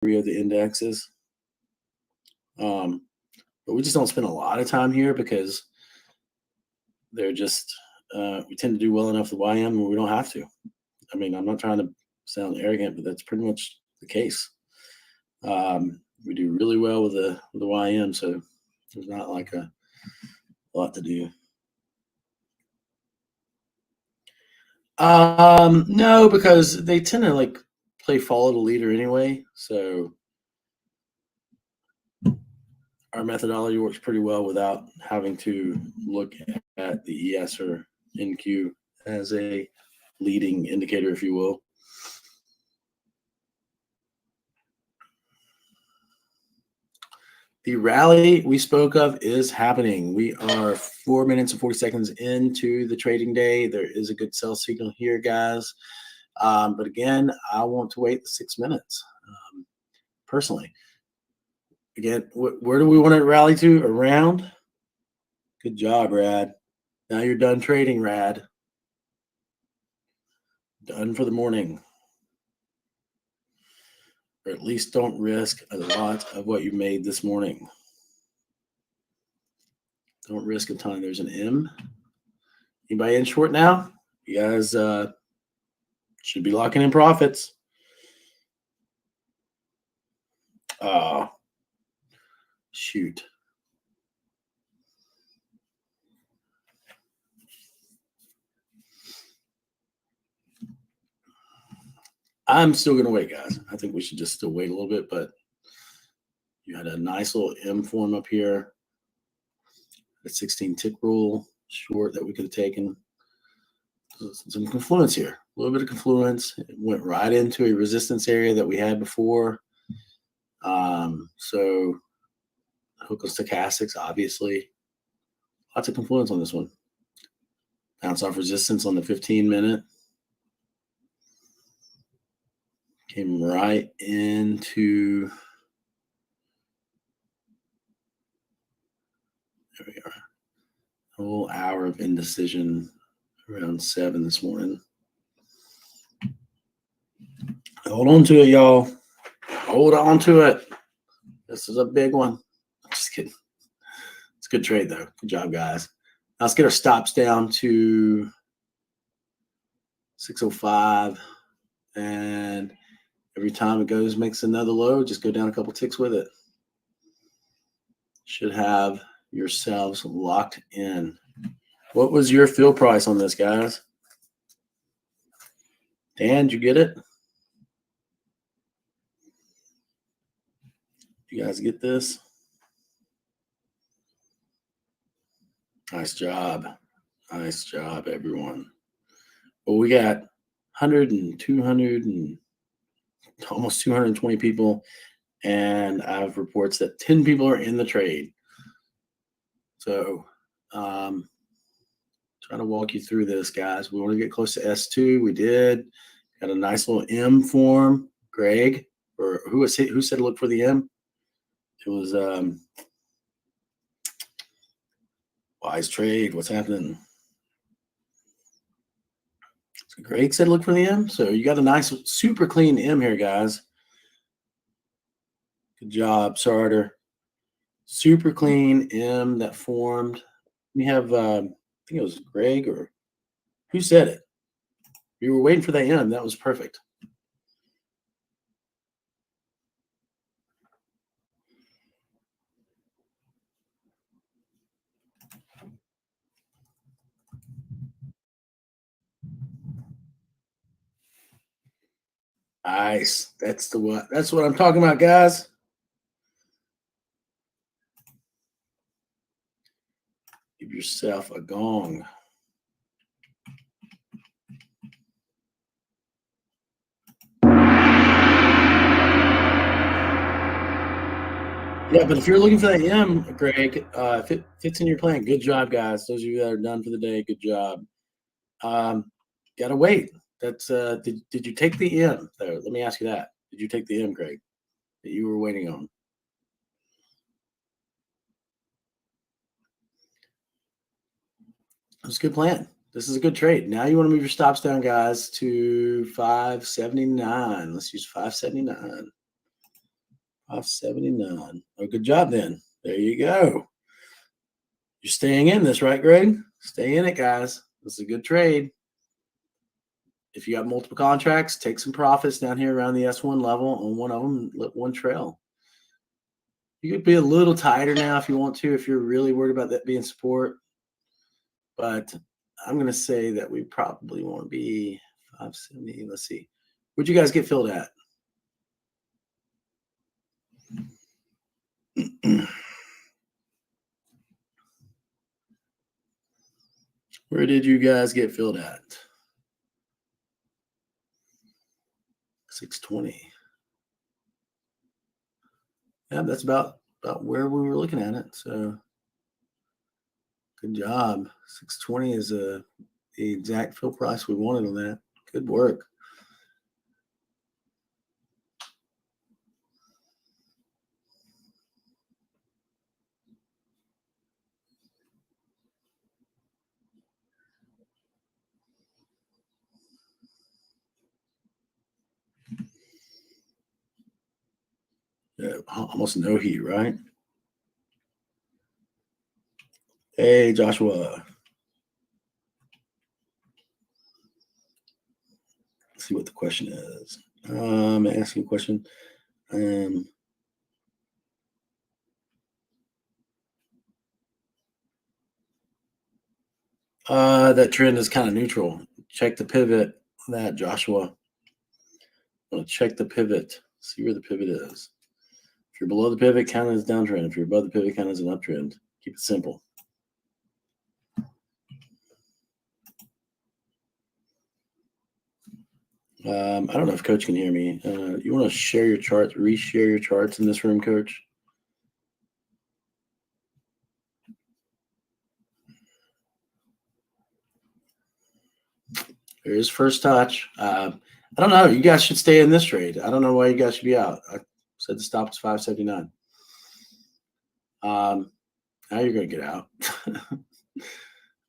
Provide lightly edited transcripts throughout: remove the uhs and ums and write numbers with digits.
three of the indexes. But we just don't spend a lot of time here because they're just we tend to do well enough with YM and we don't have to. I mean, I'm not trying to sound arrogant, but that's pretty much the case. We do really well with the YM, so there's not like a lot to do. No, because they tend to like play follow the leader anyway. So our methodology works pretty well without having to look at the ES or NQ as a leading indicator, if you will. The rally we spoke of is happening. We are 4 minutes and 40 seconds into the trading day. There is a good sell signal here, guys. But again, I want to wait the 6 minutes personally. Again, where do we want to rally to? Around? Good job, Rad. Now you're done trading, Rad. Done for the morning. Or at least don't risk a lot of what you made this morning. Don't risk a ton. There's an M. Anybody in short now? You guys should be locking in profits. Oh, shoot. I'm still going to wait, guys. I think we should just still wait a little bit, but you had a nice little M form up here. A 16 tick rule short that we could have taken. Some confluence here. A little bit of confluence. It went right into a resistance area that we had before. So hook on stochastics, obviously. Lots of confluence on this one. Bounce off resistance on the 15-minute. Came right into, there we are. A whole hour of indecision around 7 this morning. Hold on to it, y'all. Hold on to it. This is a big one. I'm just kidding. It's a good trade, though. Good job, guys. Now let's get our stops down to 605. And every time it goes, makes another low, just go down a couple ticks with it. Should have yourselves locked in. What was your fill price on this, guys? Dan, did you get it? You guys get this? Nice job. Nice job, everyone. Well, we got 100 and 200 and almost 220 people, and I have reports that 10 people are in the trade. So trying to walk you through this, guys. We want to get close to S2. We did. Got a nice little M form. Greg, or who said look for the M? It was Wise Trade. What's happening? So Greg said look for the M. So you got a nice, super clean M here, guys. Good job, Sarter. Super clean M that formed. We have, I think it was Greg or who said it? We were waiting for the M. That was perfect. Nice. That's what I'm talking about, guys. Give yourself a gong. Yeah, but if you're looking for that M, Greg, if it fits in your plan, good job, guys. Those of you that are done for the day, good job. Gotta wait. That's did you take the M there? Let me ask you that. Did you take the M, Greg, that you were waiting on? That's a good plan. This is a good trade. Now you want to move your stops down, guys, to 579. Let's use 579. 579. Oh, good job then. There you go. You're staying in this, right, Greg? Stay in it, guys. This is a good trade. If you have multiple contracts, take some profits down here around the S1 level on one of them, let one trail. You could be a little tighter now if you want to, if you're really worried about that being support. But I'm going to say that we probably want to be 570. Let's see. Where'd you guys get filled at? Where did you guys get filled at? 620. Yeah, that's about where we were looking at it. So good job. 620 is the exact fill price we wanted on that. Good work. Yeah, almost no heat, right? Hey, Joshua. Let's see what the question is. I'm asking a question. That trend is kind of neutral. Check the pivot on that, Joshua. I'm going to check the pivot, see where the pivot is. If you're below the pivot, count it as downtrend. If you're above the pivot, count it as an uptrend. Keep it simple. I don't know if Coach can hear me. You want to share your charts, reshare your charts in this room, Coach? There's first touch. I don't know. You guys should stay in this trade. I don't know why you guys should be out. I said the stop is 579. Now you're going to get out.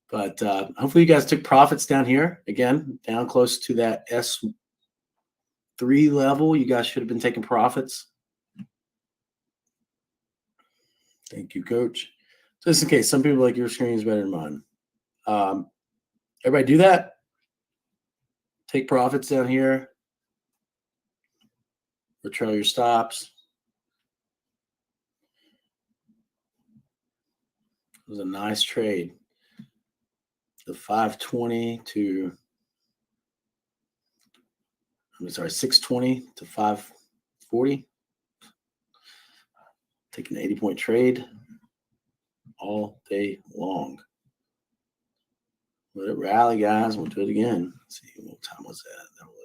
But hopefully you guys took profits down here. Again, down close to that S3 level. You guys should have been taking profits. Thank you, Coach. Just in case, some people like your screen is better than mine. Everybody do that. Take profits down here. Or trail your stops. It was a nice trade. The 520 to, 620 to 540. Taking an 80-point trade all day long. Let it rally, guys. We'll do it again. Let's see, what time was that? That was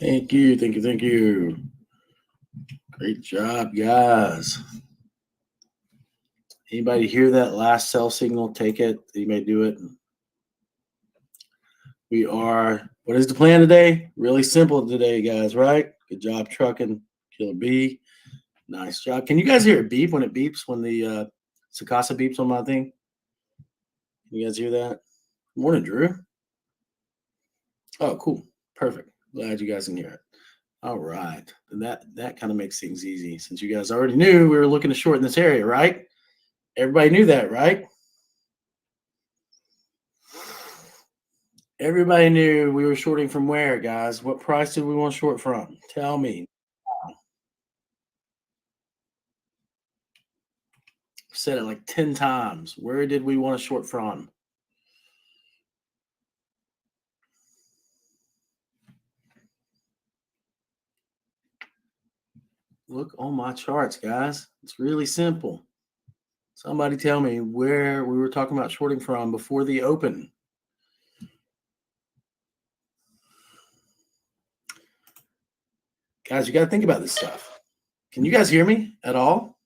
Thank you. Thank you. Thank you. Great job, guys. Anybody hear that last sell signal? Take it. You may do it. We are, what is the plan today? Really simple today, guys, right? Good job trucking. Killer B. Nice job. Can you guys hear it beep when it beeps, when the Sakasa beeps on my thing? Can you guys hear that? Morning, Drew. Oh, cool. Perfect. Glad you guys can hear it. All right. And that kind of makes things easy, since you guys already knew we were looking to shorten this area, right? Everybody knew that, right? Everybody knew we were shorting from where, guys? What price did we want to short from? Tell me. I've said it like 10 times. Where did we want to short from? Look on my charts, guys. It's really simple. Somebody tell me where we were talking about shorting from before the open. Guys, you got to think about this stuff. Can you guys hear me at all?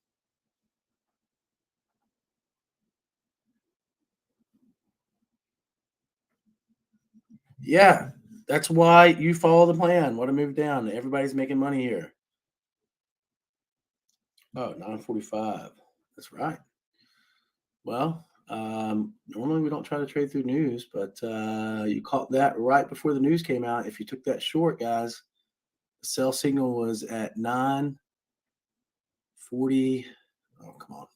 Yeah, that's why you follow the plan. Want to move down. Everybody's making money here. Oh, 9:45. That's right. Well, normally we don't try to trade through news, but you caught that right before the news came out. If you took that short, guys, the sell signal was at 9:40. Oh, come on.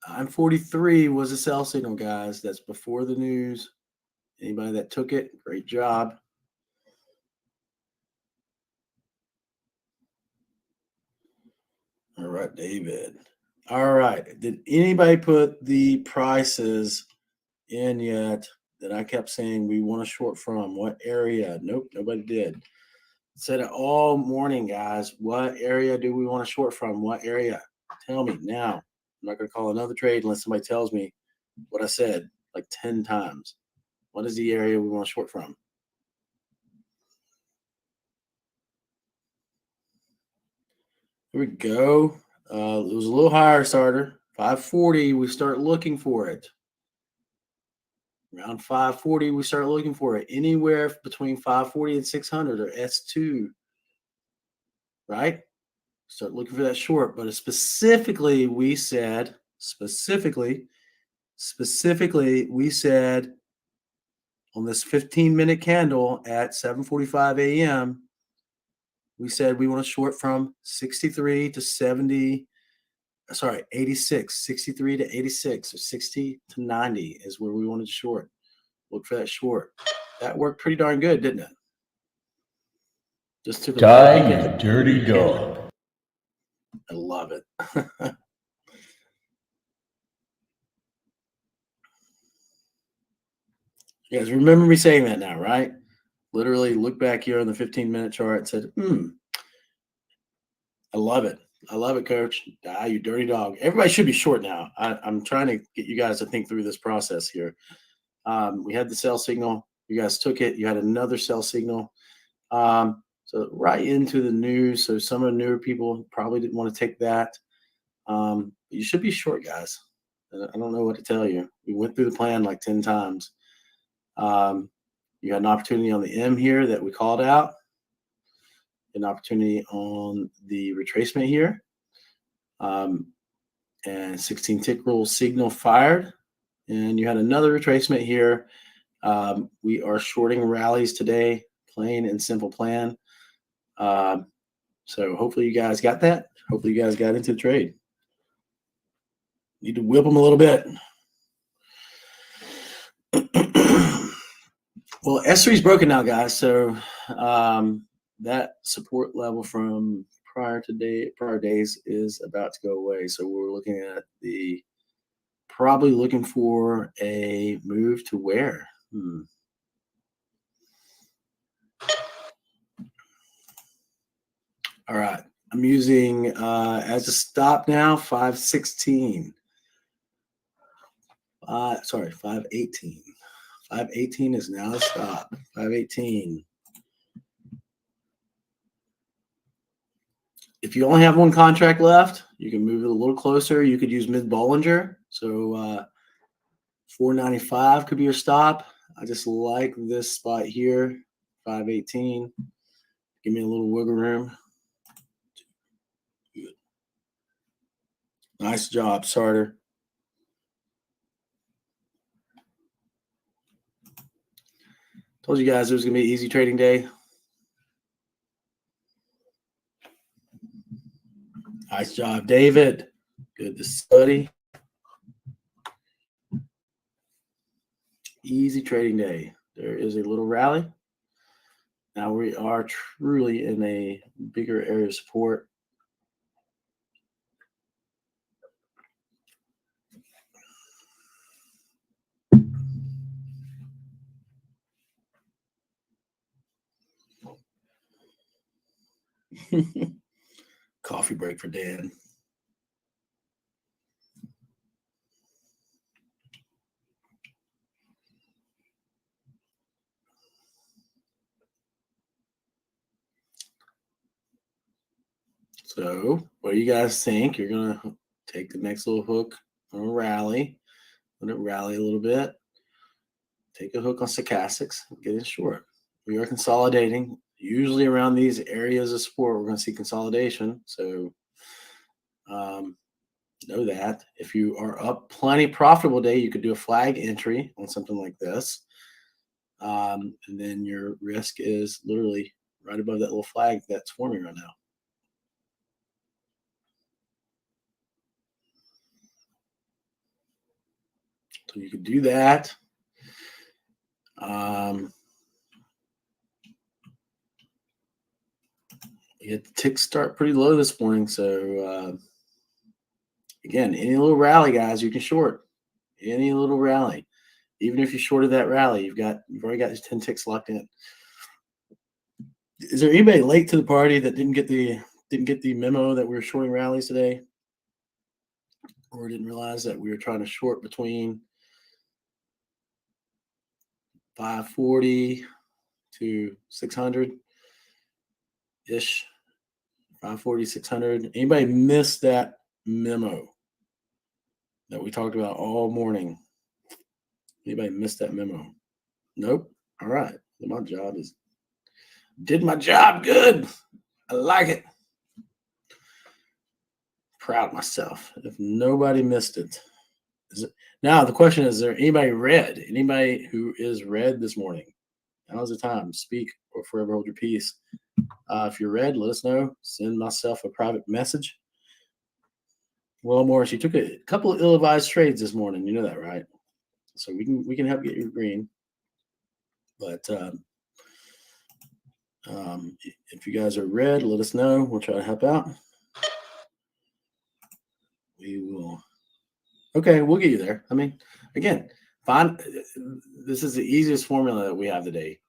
9:43 was a sell signal, guys. That's before the news. Anybody that took it, great job. All right, David. All right. Did anybody put the prices in yet that I kept saying we want to short from? What area? Nope, nobody did. Said it all morning, guys. What area do we want to short from? What area? Tell me now. I'm not going to call another trade unless somebody tells me what I said like 10 times. What is the area we want to short from? Here we go. It was a little higher starter. 540, we start looking for it. Around 540, we start looking for it. Anywhere between 540 and 600 or S2, right? Start looking for that short. But specifically, we said, specifically, we said on this 15-minute candle at 7:45 a.m., we said we want to short from 63 to 70. Sorry, 86, 63 to 86, or 60 to 90 is where we wanted to short. Look for that short. That worked pretty darn good, didn't it? Just took a Die, you dirty dog. I love it. You guys remember me saying that now, right? Literally look back here on the 15-minute chart and said, I love it. I love it, coach. Die, you dirty dog. Everybody should be short now. I'm trying to get you guys to think through this process here. We had the sell signal. You guys took it. You had another sell signal. So right into the news. So some of the newer people probably didn't want to take that. But you should be short, guys. I don't know what to tell you. We went through the plan like 10 times. You had an opportunity on the M here that we called out. An opportunity on the retracement here. And 16 tick rule signal fired. And you had another retracement here. We are shorting rallies today, plain and simple plan. So hopefully you guys got that. Hopefully you guys got into the trade. Need to whip them a little bit. Well, S3 is broken now, guys. So that support level from prior days is about to go away. So we're looking at probably looking for a move to where? All right. I'm using as a stop now 516. 518. 518 is now the stop. 518. If you only have one contract left, you can move it a little closer. You could use mid Bollinger. So 495 could be your stop. I just like this spot here, 518. Give me a little wiggle room. Good. Nice job, Sartor. Told you guys it was going to be an easy trading day. Nice job, David. Good to study. Easy trading day. There is a little rally. Now we are truly in a bigger area of support. Coffee break for Dan. So what do you guys think? You're going to take the next little hook on a rally. Let it rally a little bit. Take a hook on stochastics. Get in short. We are consolidating. Usually around these areas of support, we're going to see consolidation. So know that. If you are up plenty profitable day, you could do a flag entry on something like this. And then your risk is literally right above that little flag that's forming right now. So you could do that. You get the tick start pretty low this morning. So again, any little rally, guys, you can short. Any little rally. Even if you shorted that rally, you've already got these 10 ticks locked in. Is there anybody late to the party that didn't get the memo that we were shorting rallies today? Or didn't realize that we were trying to short between 540 to 600 ish, 540, 600. Anybody missed that memo that we talked about all morning? Anybody missed that memo? Nope. All right. My job did my job good. I like it. Proud of myself. If nobody missed it. Now the question is there anybody red? Anybody who is red this morning? Now's the time. Speak or forever hold your peace. If you're red, let us know. Send myself a private message. Well, Morris, you took a couple of ill-advised trades this morning. You know that, right? So we can help get you green. But if you guys are red, let us know. We'll try to help out. We will. Okay, we'll get you there. I mean, again, this is the easiest formula that we have today,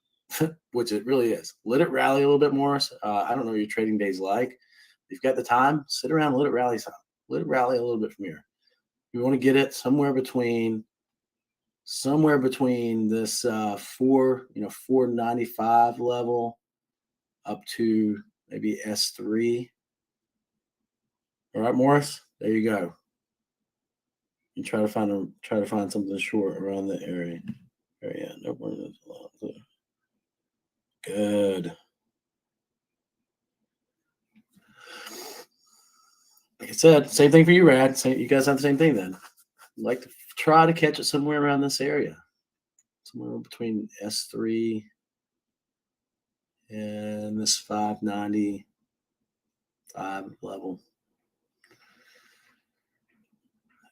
which it really is. Let it rally a little bit more. I don't know what your trading day's like. If you've got the time, sit around and let it rally some. Let it rally a little bit from here. You want to get it somewhere between this 495 level up to maybe S3. All right, Morris, there you go. You try to find something short around the area. No more than good. Like I said, same thing for you, Rad. You guys have the same thing then. I'd like to try to catch it somewhere around this area. Somewhere between S3 and this 595 level.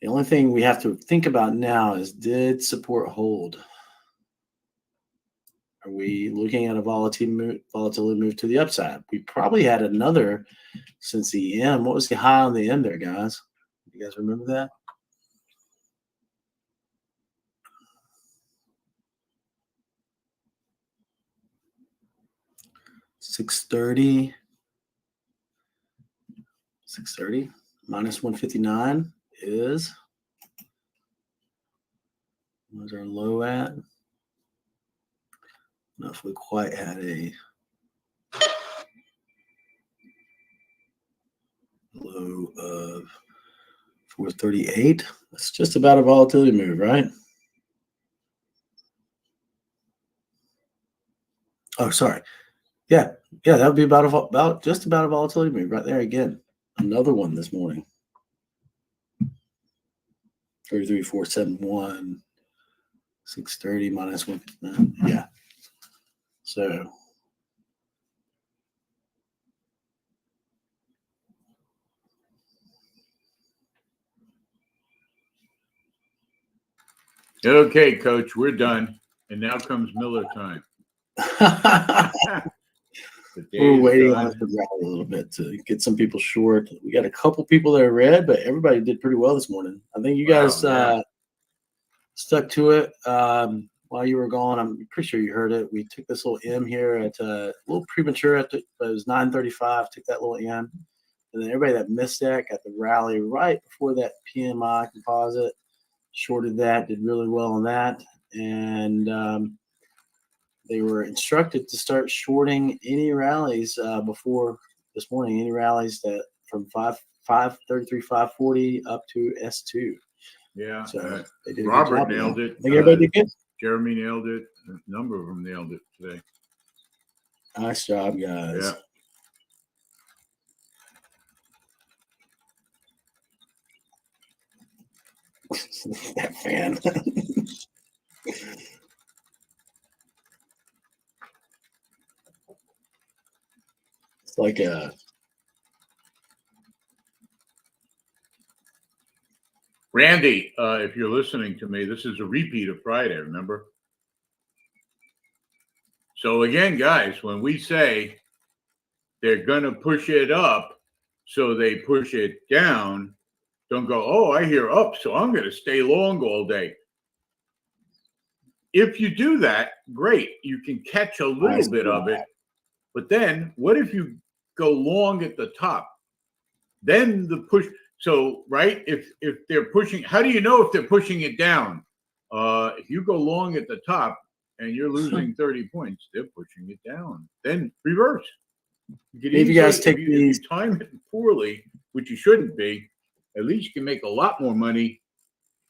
The only thing we have to think about now is, did support hold? Are we looking at a volatility move to the upside? We probably had another since the M. What was the high on the M there, guys? You guys remember that? $630 minus 159 is, where's our low at? know if we quite had a low of 438. That's just about a volatility move, right? Oh, sorry. Yeah, that would be about just about a volatility move right there again. Another one this morning. 33,471, 630 minus 159. Yeah. So Okay, Coach, we're done. And now comes Miller time. we're waiting on it to rally a little bit to get some people short. We got a couple people that are red, but everybody did pretty well this morning. I think you guys stuck to it while you were gone. I'm pretty sure you heard it. We took this little M here at a little premature but it was 9:35. Took that little M, and then everybody that missed that got the rally right before that PMI composite. Shorted that, did really well on that, and they were instructed to start shorting any rallies before this morning. Any rallies that from 533, 540 up to S2. Yeah. So they did Robert nailed it. I think everybody did good. Jeremy nailed it. A number of them nailed it today. Nice job, guys. Yeah. That fan. It's like a Randy, if you're listening to me, this is a repeat of Friday, remember? So again, guys, when we say they're going to push it up, so they push it down, don't go, oh, I hear up, so I'm going to stay long all day. If you do that, great. You can catch a little bit of it. But then what if you go long at the top? Then the push. So, right, if they're pushing, how do you know if they're pushing it down? If you go long at the top and you're losing 30 points, they're pushing it down. Then reverse. Maybe you guys take these. If you time it poorly, which you shouldn't be, at least you can make a lot more money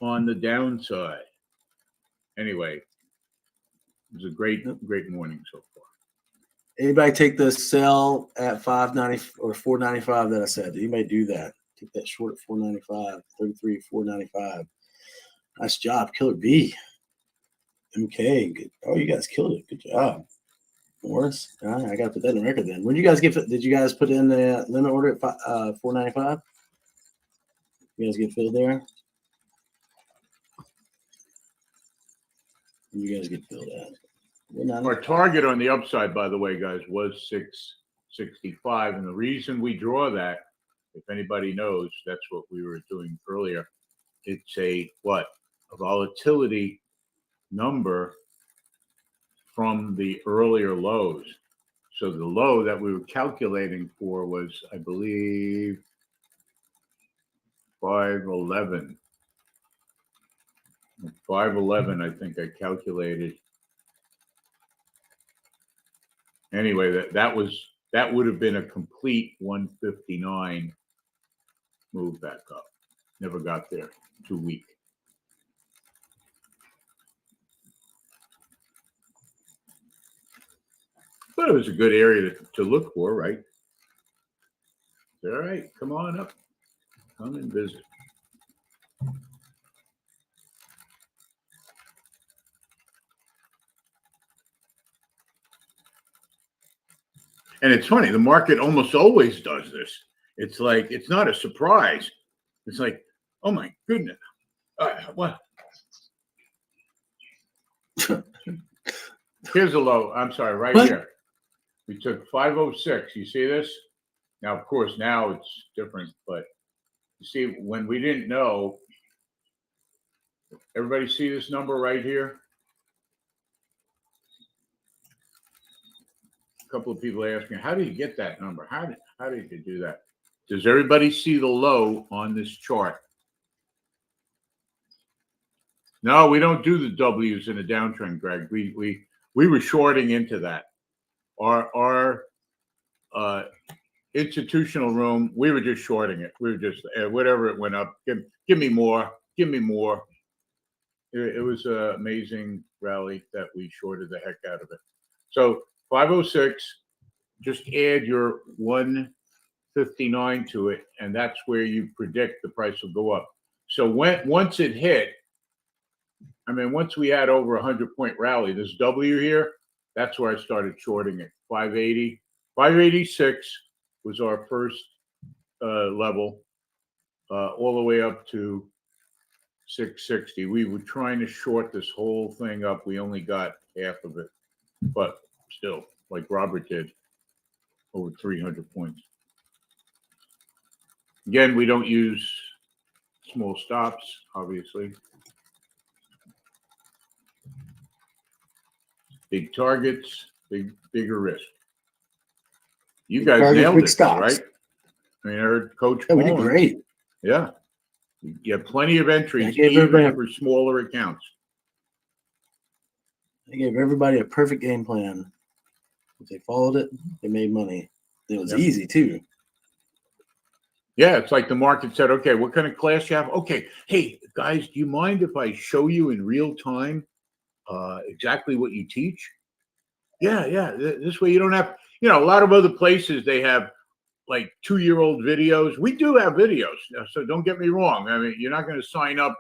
on the downside. Anyway, it was a great morning so far. Anybody take the sell at 590 or 495 that I said? Anybody do that? Take that short at 495, 33, 495. Nice job, Killer B. MK, good. Oh, you guys killed it. Good job. Morris, all right, I got to put that in the record then. When did you guys did you guys put in the limit order at 495? You guys get filled there? You guys get filled at? Our target on the upside, by the way, guys, was 665. And the reason we draw that, if anybody knows, that's what we were doing earlier. It's a volatility number from the earlier lows. So the low that we were calculating for was, I believe, 511. 511, I think I calculated. Anyway, that would have been a complete 159 move back up. Never got there. Too weak. But it was a good area to look for, right? All right, come on up. Come and visit. And it's funny, the market almost always does this. It's like, it's not a surprise. It's like, oh my goodness. What? Here's a low. I'm sorry, right here. We took 506. You see this? Now, of course, now it's different, but you see, when we didn't know, everybody see this number right here? A couple of people asked me, how do you get that number? How did you do that? Does everybody see the low on this chart? No, we don't do the W's in a downtrend, Greg. We we were shorting into that. Our institutional room, we were just shorting it. We were just whatever it went up, give me more, give me more. It was an amazing rally that we shorted the heck out of it. So 506, just add your 159 to it, and that's where you predict the price will go up. So once it hit, I mean, once we had over 100-point rally, this W here, that's where I started shorting it. 580, 586 was our first level, all the way up to 660. We were trying to short this whole thing up. We only got half of it, but still, like Robert did, over 300 points. Again, we don't use small stops, obviously. Big targets, bigger risk. You Big guys targets, nailed big it, stops. right? I mean, I heard Coach Yeah, we did Paul. great. Yeah. You have plenty of entries, I gave even everybody- for smaller accounts. They gave everybody a perfect game plan. If they followed it, they made money. It was Yep. easy too. Yeah, it's like the market said, okay, what kind of class you have? Okay, hey, guys, do you mind if I show you in real time exactly what you teach? Yeah, yeah. This way you don't have, a lot of other places, they have like 2-year-old videos. We do have videos, so don't get me wrong. I mean, you're not going to sign up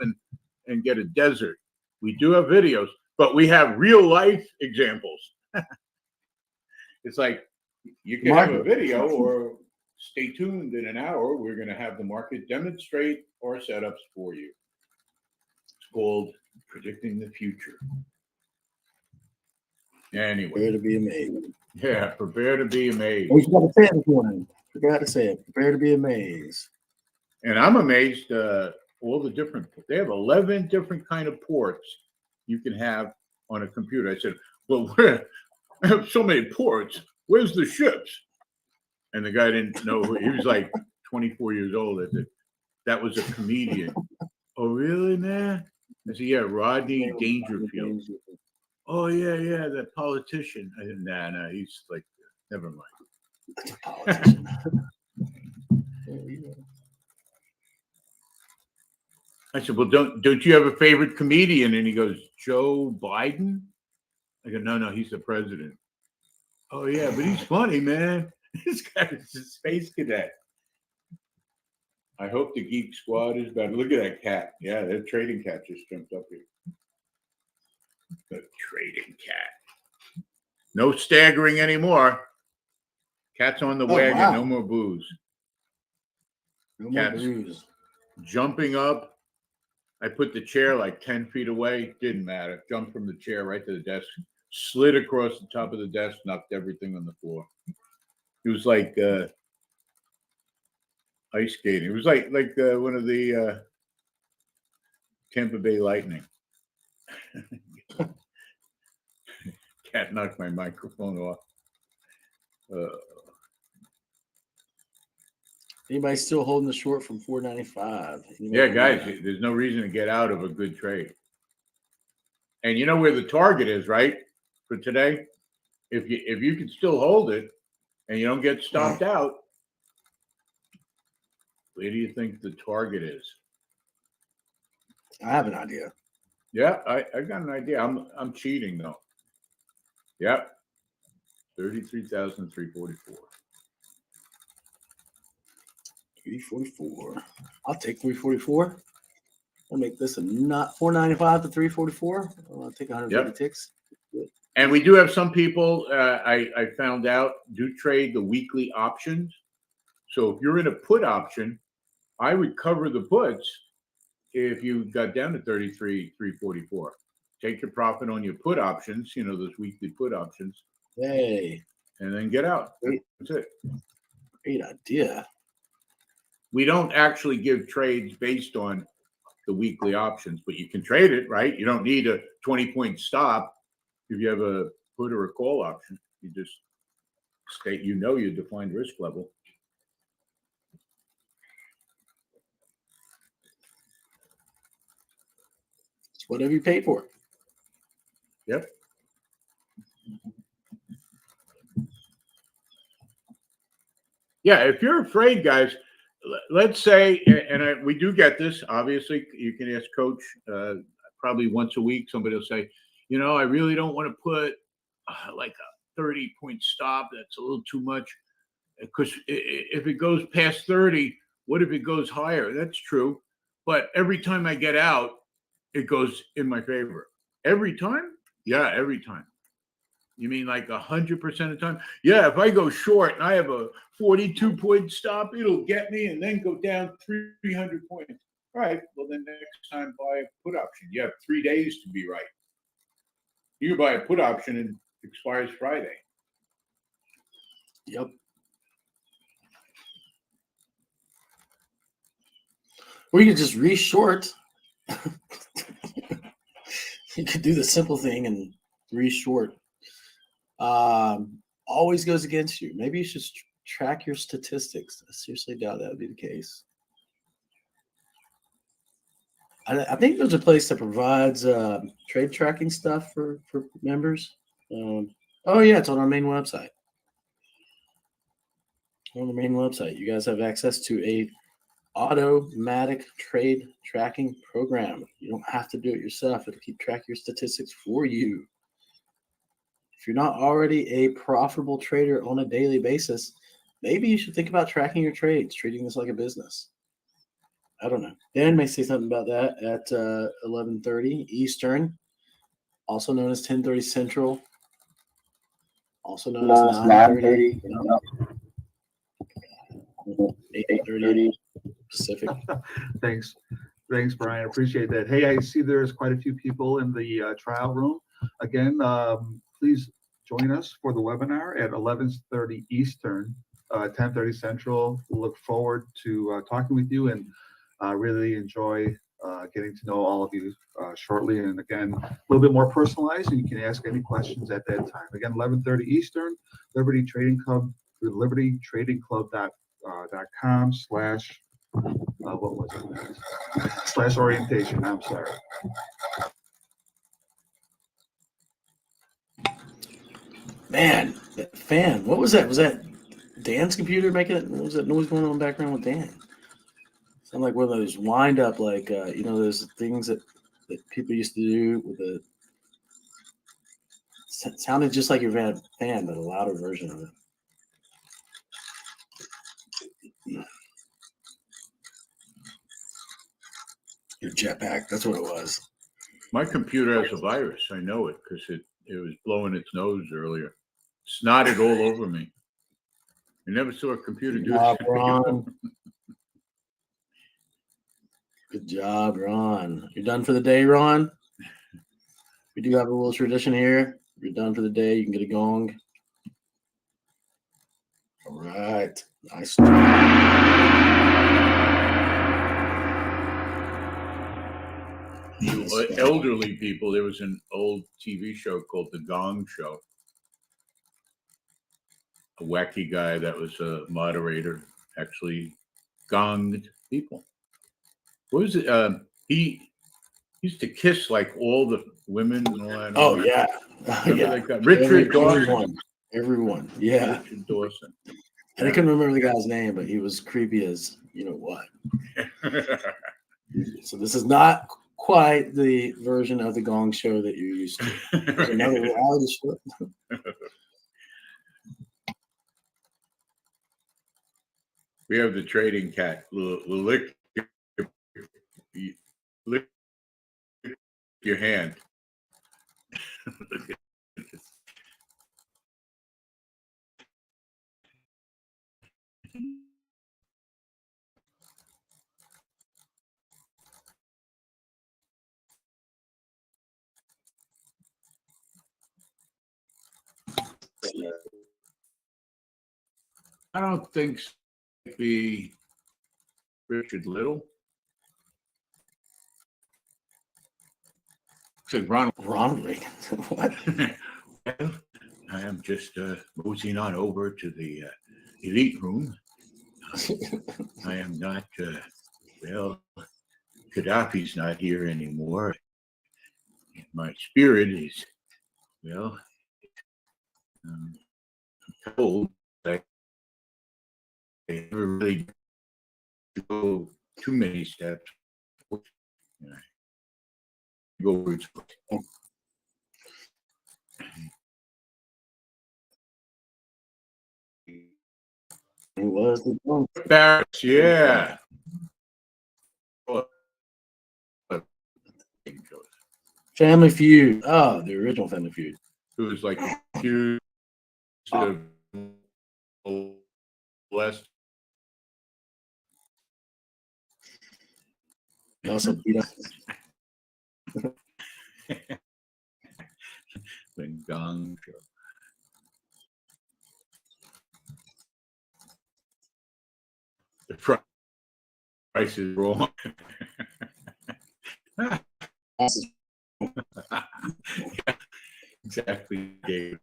and get a desert. We do have videos, but we have real life examples. It's like you can have a video, or stay tuned in an hour. We're going to have the market demonstrate our setups for you. It's called Predicting the Future. Anyway, Prepare to be amazed. yeah, prepare to be amazed. Oh, you got to say it this morning. Forgot to say it. Prepare to be amazed. And I'm amazed all the different. They have 11 different kind of ports you can have on a computer. I said, "Well, I have so many ports. Where's the ships?" And the guy didn't know. He was like 24 years old. I said, "That was a comedian." "Oh, really, man?" I said, "Yeah, Rodney Dangerfield." "Oh, yeah, that politician." I said, "Nah, he's like, never mind." That's a politician. I said, "Well, don't you have a favorite comedian?" And he goes, "Joe Biden." I go, "No, he's the president." "Oh yeah, but he's funny, man." This guy is a space cadet. I hope the Geek Squad is better. Look at that cat. Yeah, that trading cat just jumped up here. The trading cat. No staggering anymore. Cat's on the wagon. Wow. No more booze. No more Cats. bruise. Jumping up. I put the chair like 10 feet away. Didn't matter. Jumped from the chair right to the desk. Slid across the top of the desk. Knocked everything on the floor. It was like ice skating. It was like one of the Tampa Bay Lightning. Cat knocked my microphone off. Anybody still holding the short from 495? Yeah, guys, there's no reason to get out of a good trade. And you know where the target is, right? For today, if you can still hold it and you don't get stopped out, where do you think the target is? I have an idea. Yeah, I got an idea. I'm cheating though. Yep. 33,344. 344. I'll take 344. I'll make this a not 495 to 344. I'll take 150 ticks. And we do have some people, I found out, do trade the weekly options. So if you're in a put option, I would cover the puts if you got down to 33,344. Take your profit on your put options, those weekly put options, Hey, and then get out. Great. That's it. great idea. We don't actually give trades based on the weekly options, but you can trade it, right? You don't need a 20-point stop if you have a put or a call option. You just state your defined risk level. It's whatever you paid for. Yep. Yeah, if you're afraid, guys, let's say, we do get this. Obviously, you can ask Coach probably once a week. Somebody will say, I really don't want to put like a 30-point stop. That's a little too much because if it goes past 30, what if it goes higher? That's true. But every time I get out, it goes in my favor. Every time? Yeah, every time. You mean like 100% of the time? Yeah, if I go short and I have a 42-point stop, it'll get me and then go down 300 points. All right, well, then next time buy a put option. You have 3 days to be right. You can buy a put option and it expires Friday. Yep. Or you could just re-short. You could do the simple thing and re-short. Always goes against you. Maybe you should track your statistics. I seriously doubt that would be the case. I think there's a place that provides trade tracking stuff for members. Oh yeah, it's on our main website. On the main website, you guys have access to a automatic trade tracking program. You don't have to do it yourself. It'll keep track of your statistics for you. If you're not already a profitable trader on a daily basis, maybe you should think about tracking your trades, treating this like a business. I don't know. Dan may say something about that at 11:30 Eastern, also known as 10:30 Central, also known as 9:30 8:30 Pacific. Thanks, Brian. Appreciate that. Hey, I see there's quite a few people in the trial room. Again, please join us for the webinar at 11:30 Eastern, 10:30 Central. Look forward to talking with you and really enjoy getting to know all of you shortly. And again, a little bit more personalized, and you can ask any questions at that time. Again, 11:30 Eastern, Liberty Trading Club, through libertytradingclub.com / what was it? / orientation. I'm sorry. Man, that fan. What was that? Was that Dan's computer making it? What was that noise going on in the background with Dan? Sound like one of those wind up, like those things that people used to do with the. Sounded just like your fan, but a louder version of it. Your jetpack. That's what it was. My computer has a virus. I know it because it was blowing its nose earlier. Snotted all over me. You never saw a computer do that. Ron. Good job, Ron. You're done for the day, Ron? We do have a little tradition here. If you're done for the day, you can get a gong. All right. Nice job. Elderly people, there was an old TV show called The Gong Show. A wacky guy that was a moderator actually gonged people. What was it? He used to kiss like all the women and all that. Oh, yeah. Yeah. Richard Dawson. Everyone. Yeah. Richard Dawson. And I couldn't remember the guy's name, but he was creepy as you know what. So this is not quite the version of the Gong Show that you're used to. There's another reality show. We have the trading cat. Lick your hand. I don't think so. It'd be Richard Little. Looks like Ronald Reagan. What? Well, I am just moseying on over to the elite room. I am not, Gaddafi's not here anymore. My spirit is, cold. never really go too many steps. You know, go where it's It was the one. Barris, yeah. Family Feud. Oh, the original Family Feud. Who was like accused of molesting. He also beat up. The Gong Show. The price is wrong. Exactly, Dave.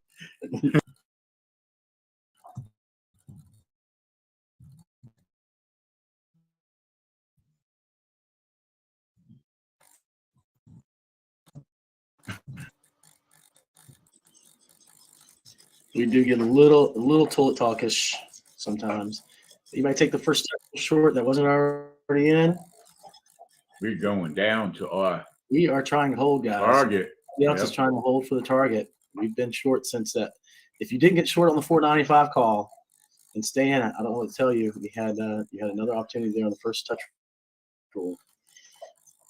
We do get a little toilet talkish sometimes. You might take the first short that wasn't already in. We're going down to our We are trying to hold, guys. target. The else is trying to hold for the target. We've been short since that. If you didn't get short on the 495 call and stay in it, I don't want to tell you. You had another opportunity there on the first touch rule.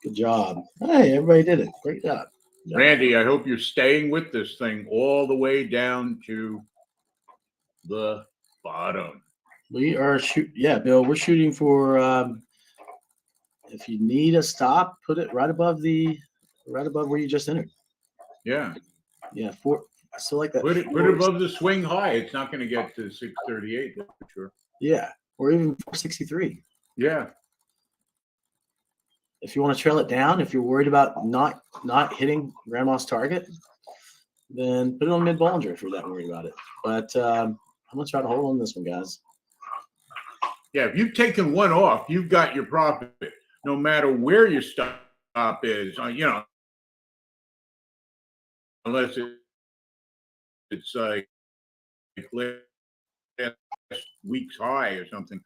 Good job. Hey, everybody did it. Great job. Randy, I hope you're staying with this thing all the way down to the bottom. We are Bill. We're shooting for. If you need a stop, put it right above where you just entered. Yeah. Yeah, so like that. Put it above the swing high. It's not going to get to 638, that's for sure. Yeah, or even 463. Yeah. If you want to trail it down, if you're worried about not hitting grandma's target, then put it on mid Bollinger if you're that worried about it. But I'm gonna try to hold on this one, guys. Yeah, if you've taken one off, you've got your profit, no matter where your stop is. Unless it's like last week's high or something,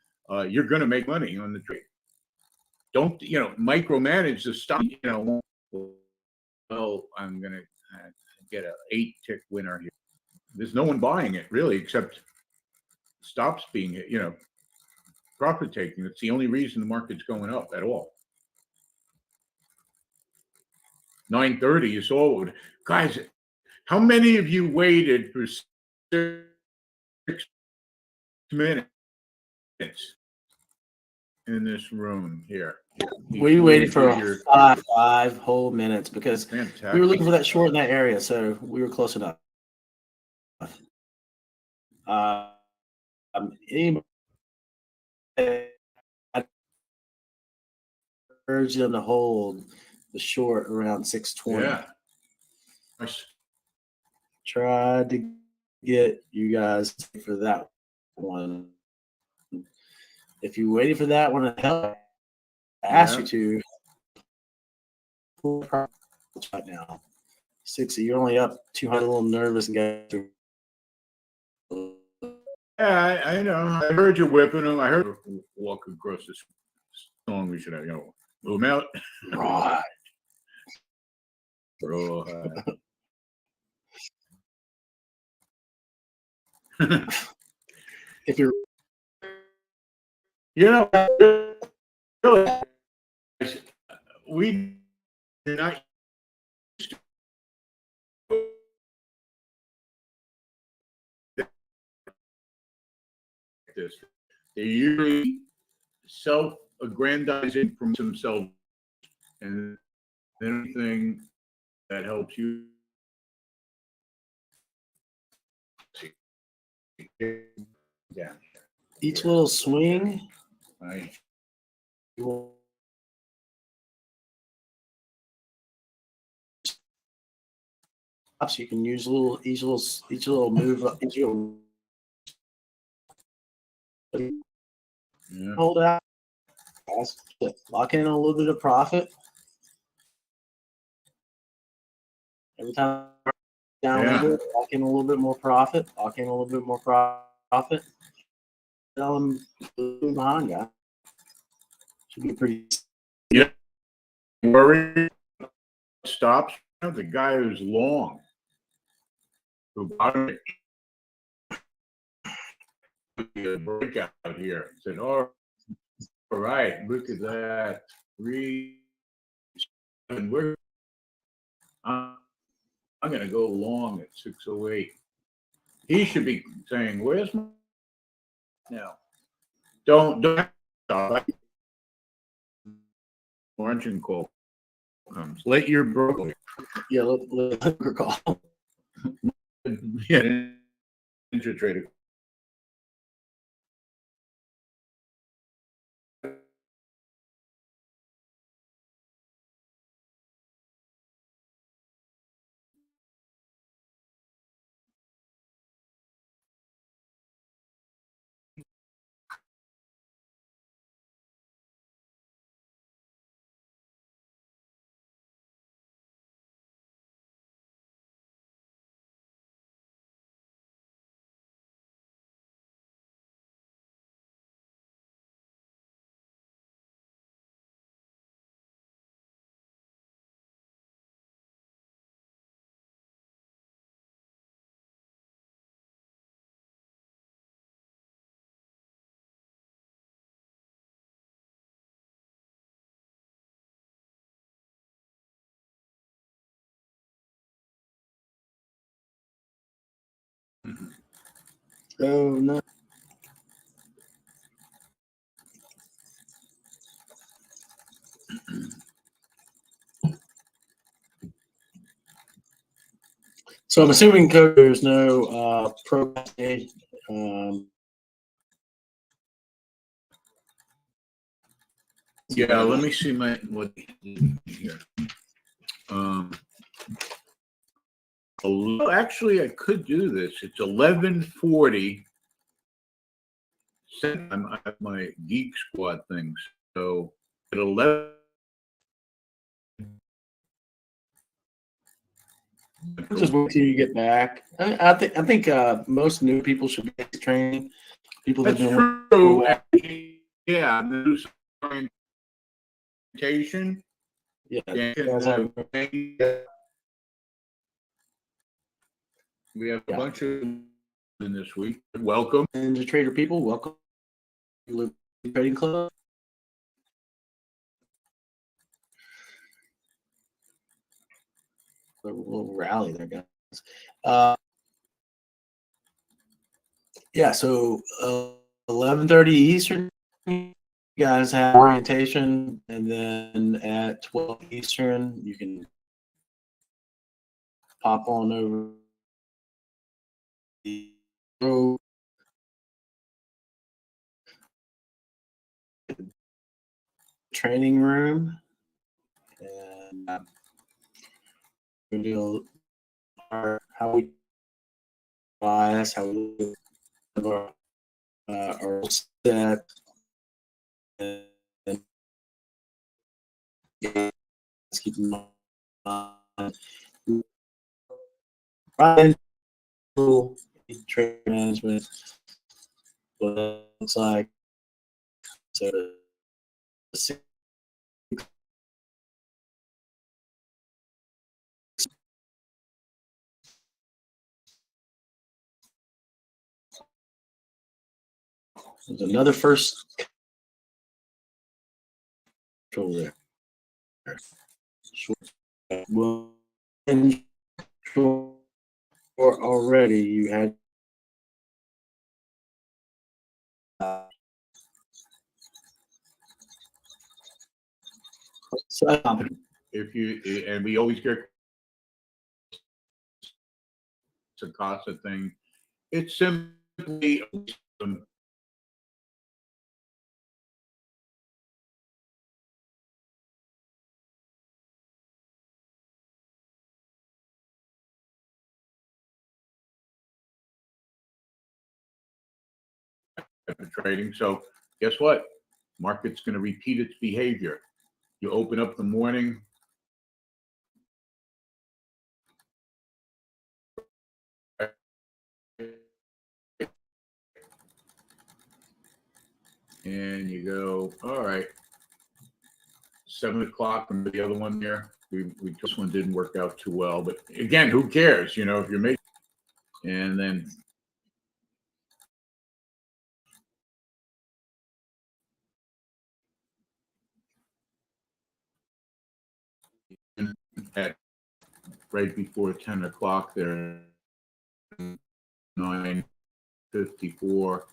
you're going to make money on the trade. Don't micromanage the stop. Well, I'm going to get an 8-tick winner here. There's no one buying it really, except stops being profit taking. It's the only reason the market's going up at all. 9:30, you saw it. Guys, how many of you waited for 6 minutes in this room here? We waited for 5 whole minutes because fantastic. We were looking for that short in that area, so we were close enough. I urge them to hold the short around 620. Yeah. Nice. Tried to get you guys for that one. If you waited for that one, I asked you to. Right now, 60. You're only up 200. A little nervous and get. Yeah, I know. I heard you whipping them. I heard you walking across this song. We should have, move them out. Right. If you're, really, we did not this. They usually self-aggrandizing from themselves, and anything that helps you. Yeah. each little swing. Right. So you can use each little move, hold out, lock in a little bit of profit. Every time down a little bit, lock in a little bit more profit, lock in a little bit more profit. tell him behind guy. Should be pretty. Worried stops. The guy who's long. Who bought it. A breakout here. Said, all right, look at that. 3, 7. I'm going to go long at 6:08. He should be saying, "Where's my now?" Don't stop. Orange and coal comes. Let your broker. Yeah, let call. Yeah, Ninja Trader. Oh no. So I'm assuming there's no procrastination. Yeah, let me see what here. Actually, I could do this. It's 11:40. I have my Geek Squad things. So at 11. Just wait till you get back. I think most new people should be training. People that That's don't true. Yeah, do some orientation. Yeah, We have a bunch of in this week. Welcome. And the trader people, welcome to Liberty Trading Club. A little rally there, guys. Yeah, so 11:30 Eastern, you guys have orientation, and then at 12 Eastern, you can pop on over the road. Training room, and we're gonna do how we bias, how we look at our set, and yeah, let's keep in mind. Right, trade management, what it looks like. So there's another first control there. Well, or already you had If you and we always get it's a CASA thing. It's simply trading. So guess what? Market's going to repeat its behavior. You open up the morning. and you go, all right, 7 o'clock and the other one there. This one didn't work out too well, but again, who cares? You know, if you're making, and then at right before 10 o'clock there, 9:54,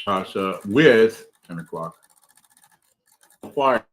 Sasa with 10 o'clock. Fire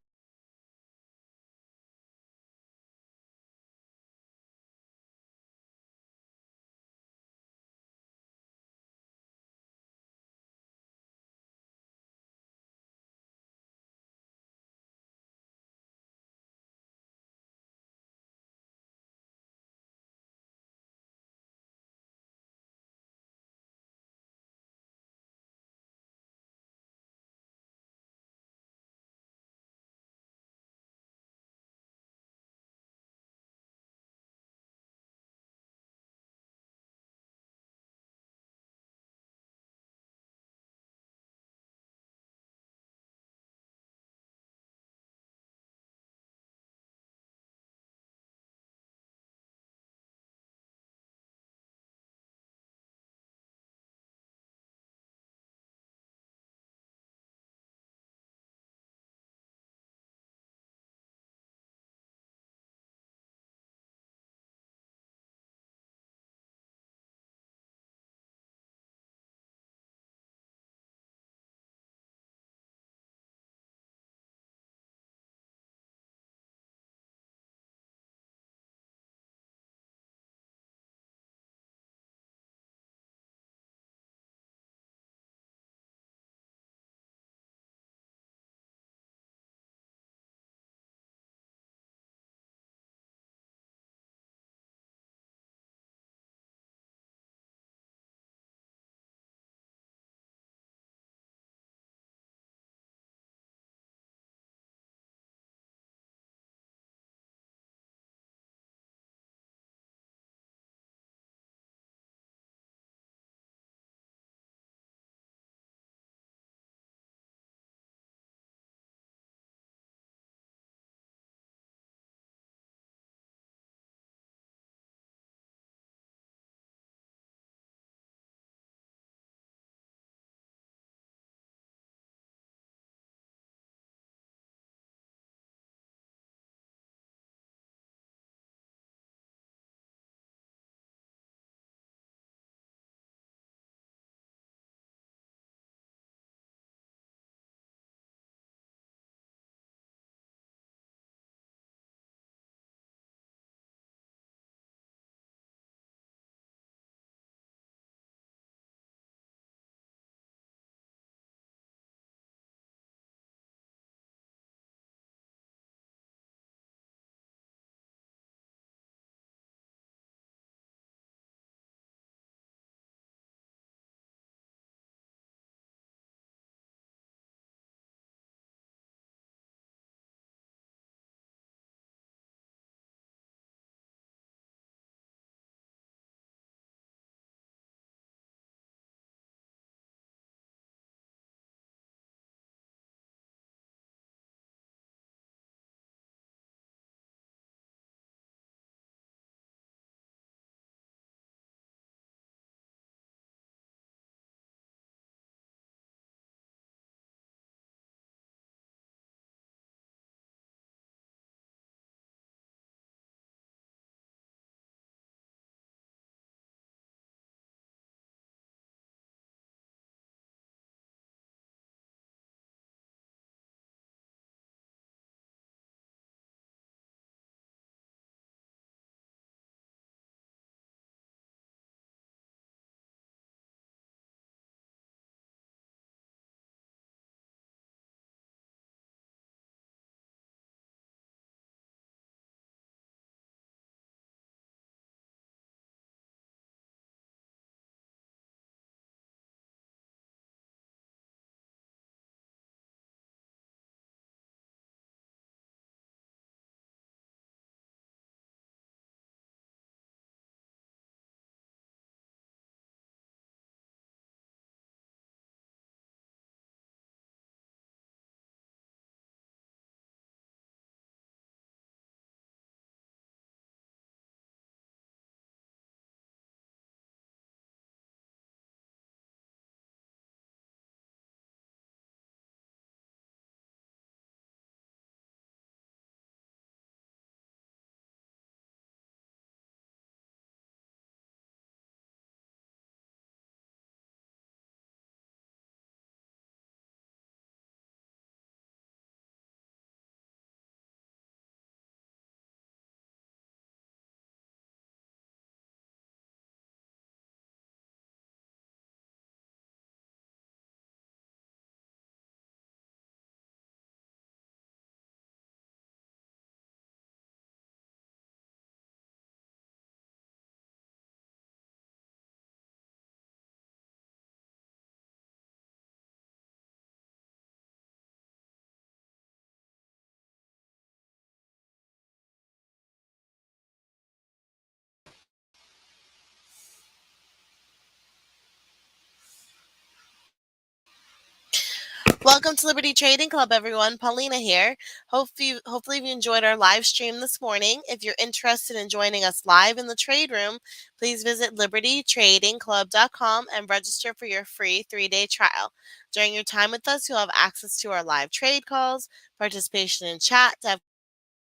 Welcome to Liberty Trading Club, everyone. Paulina here. Hopefully you enjoyed our live stream this morning. If you're interested in joining us live in the trade room, please visit libertytradingclub.com and register for your free 3-day trial. During your time with us, you'll have access to our live trade calls, participation in chat to have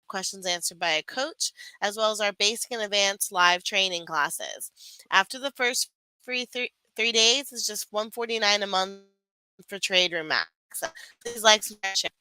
questions answered by a coach, as well as our basic and advanced live training classes. After the first free 3 days, it's just $149 a month for Trade Room access. Please like, subscribe, share.